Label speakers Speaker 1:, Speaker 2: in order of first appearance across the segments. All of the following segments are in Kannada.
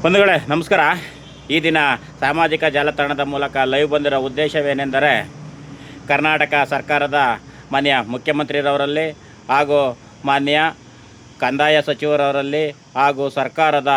Speaker 1: ಬಂಧುಗಳೇ ನಮಸ್ಕಾರ. ಈ ದಿನ ಸಾಮಾಜಿಕ ಜಾಲತಾಣದ ಮೂಲಕ ಲೈವ್ ಬಂದಿರೋ ಉದ್ದೇಶವೇನೆಂದರೆ ಕರ್ನಾಟಕ ಸರ್ಕಾರದ ಮಾನ್ಯ ಮುಖ್ಯಮಂತ್ರಿರವರಲ್ಲಿ ಹಾಗೂ ಮಾನ್ಯ ಕಂದಾಯ ಸಚಿವರವರಲ್ಲಿ ಹಾಗೂ ಸರ್ಕಾರದ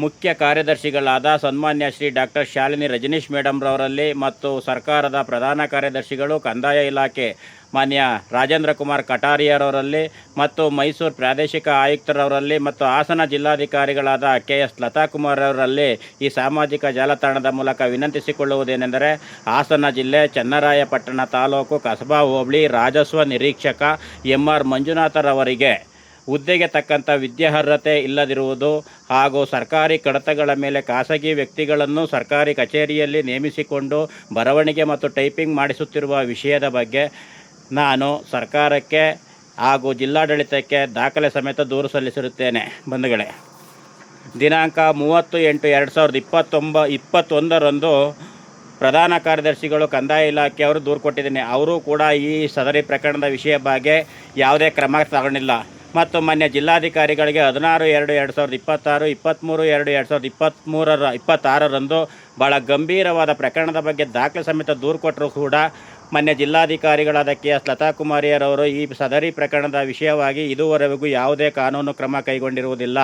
Speaker 1: ಮುಖ್ಯ ಕಾರ್ಯದರ್ಶಿಗಳಾದ ಸನ್ಮಾನ್ಯ ಶ್ರೀ ಡಾಕ್ಟರ್ ಶಾಲಿನಿ ರಜನೀಶ್ ಮೇಡಮ್ರವರಲ್ಲಿ ಮತ್ತು ಸರ್ಕಾರದ ಪ್ರಧಾನ ಕಾರ್ಯದರ್ಶಿಗಳು ಕಂದಾಯ ಇಲಾಖೆ ಮಾನ್ಯ ರಾಜೇಂದ್ರ ಕುಮಾರ್ ಕಟಾರಿಯರವರಲ್ಲಿ ಮತ್ತು ಮೈಸೂರು ಪ್ರಾದೇಶಿಕ ಆಯುಕ್ತರವರಲ್ಲಿ ಮತ್ತು ಹಾಸನ ಜಿಲ್ಲಾಧಿಕಾರಿಗಳಾದ KS ಲತಾ ಕುಮಾರ್ ಅವರಲ್ಲಿ ಈ ಸಾಮಾಜಿಕ ಜಾಲತಾಣದ ಮೂಲಕ ವಿನಂತಿಸಿಕೊಳ್ಳುವುದೇನೆಂದರೆ ಹಾಸನ ಜಿಲ್ಲೆ ಚನ್ನರಾಯಪಟ್ಟಣ ತಾಲೂಕು ಕಸಬಾ ಹೋಬಳಿ ರಾಜಸ್ವ ನಿರೀಕ್ಷಕ MR ಮಂಜುನಾಥರವರಿಗೆ ಹುದ್ದೆಗೆ ತಕ್ಕಂಥ ವಿದ್ಯಾರ್ಹತೆ ಇಲ್ಲದಿರುವುದು ಹಾಗೂ ಸರ್ಕಾರಿ ಕಡತಗಳ ಮೇಲೆ ಖಾಸಗಿ ವ್ಯಕ್ತಿಗಳನ್ನು ಸರ್ಕಾರಿ ಕಚೇರಿಯಲ್ಲಿ ನೇಮಿಸಿಕೊಂಡು ಬರವಣಿಗೆ ಮತ್ತು ಟೈಪಿಂಗ್ ಮಾಡಿಸುತ್ತಿರುವ ವಿಷಯದ ಬಗ್ಗೆ ನಾನು ಸರ್ಕಾರಕ್ಕೆ ಹಾಗೂ ಜಿಲ್ಲಾಡಳಿತಕ್ಕೆ ದಾಖಲೆ ಸಮೇತ ದೂರು ಸಲ್ಲಿಸಿರುತ್ತೇನೆ. ಬಂಧುಗಳೇ, ದಿನಾಂಕ 30/8/2021 ಪ್ರಧಾನ ಕಾರ್ಯದರ್ಶಿಗಳು ಕಂದಾಯ ಇಲಾಖೆಯವರು ದೂರು ಕೊಟ್ಟಿದ್ದೀನಿ. ಅವರು ಕೂಡ ಈ ಸದರಿ ಪ್ರಕರಣದ ವಿಷಯ ಬಗ್ಗೆ ಯಾವುದೇ ಕ್ರಮ ತಗೊಂಡಿಲ್ಲ. ಮತ್ತು ಮಾನ್ಯ ಜಿಲ್ಲಾಧಿಕಾರಿಗಳಿಗೆ 16/2/2026, 23/2/2026 ಭಾಳ ಗಂಭೀರವಾದ ಪ್ರಕರಣದ ಬಗ್ಗೆ ದಾಖಲೆ ಸಮೇತ ದೂರು ಕೊಟ್ಟರು ಕೂಡ ಮಾನ್ಯ ಜಿಲ್ಲಾಧಿಕಾರಿಗಳಾದ KS ಲತಾ ಕುಮಾರಿಯರವರು ಈ ಸದರಿ ಪ್ರಕರಣದ ವಿಷಯವಾಗಿ ಇದುವರೆಗೂ ಯಾವುದೇ ಕಾನೂನು ಕ್ರಮ ಕೈಗೊಂಡಿರುವುದಿಲ್ಲ.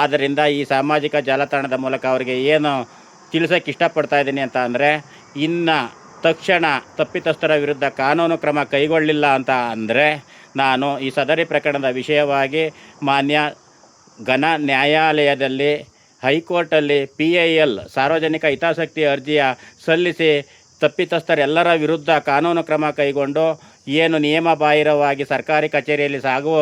Speaker 1: ಆದ್ದರಿಂದ ಈ ಸಾಮಾಜಿಕ ಜಾಲತಾಣದ ಮೂಲಕ ಅವರಿಗೆ ಏನು ತಿಳಿಸೋಕ್ಕೆ ಇಷ್ಟಪಡ್ತಾ ಇದ್ದೀನಿ ಅಂತ ಅಂದರೆ, ಇನ್ನು ತಕ್ಷಣ ತಪ್ಪಿತಸ್ಥರ ವಿರುದ್ಧ ಕಾನೂನು ಕ್ರಮ ಕೈಗೊಳ್ಳಿಲ್ಲ ಅಂತ ಅಂದರೆ ನಾನು ಈ ಸದರಿ ಪ್ರಕರಣದ ವಿಷಯವಾಗಿ ಮಾನ್ಯ ಘನ ನ್ಯಾಯಾಲಯದಲ್ಲಿ ಹೈಕೋರ್ಟಲ್ಲಿ PIL ಸಾರ್ವಜನಿಕ ಹಿತಾಸಕ್ತಿ ಅರ್ಜಿಯ ಸಲ್ಲಿಸಿ ತಪ್ಪಿತಸ್ಥರೆಲ್ಲರ ವಿರುದ್ಧ ಕಾನೂನು ಕ್ರಮ ಕೈಗೊಂಡು ಏನು ನಿಯಮ ಬಾಹಿರವಾಗಿ ಸರ್ಕಾರಿ ಕಚೇರಿಯಲ್ಲಿ ಸಾಗುವ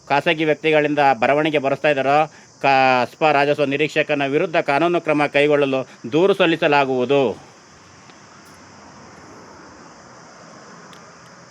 Speaker 1: ಖಾಸಗಿ ವ್ಯಕ್ತಿಗಳಿಂದ ಬರವಣಿಗೆ ಬರೆಸ್ತಾ ಇದ್ದಾರೋ ಕಸ್ಬಾ ರಾಜಸ್ವ ನಿರೀಕ್ಷಕನ ವಿರುದ್ಧ ಕಾನೂನು ಕ್ರಮ ಕೈಗೊಳ್ಳಲು ದೂರು ಸಲ್ಲಿಸಲಾಗುವುದು.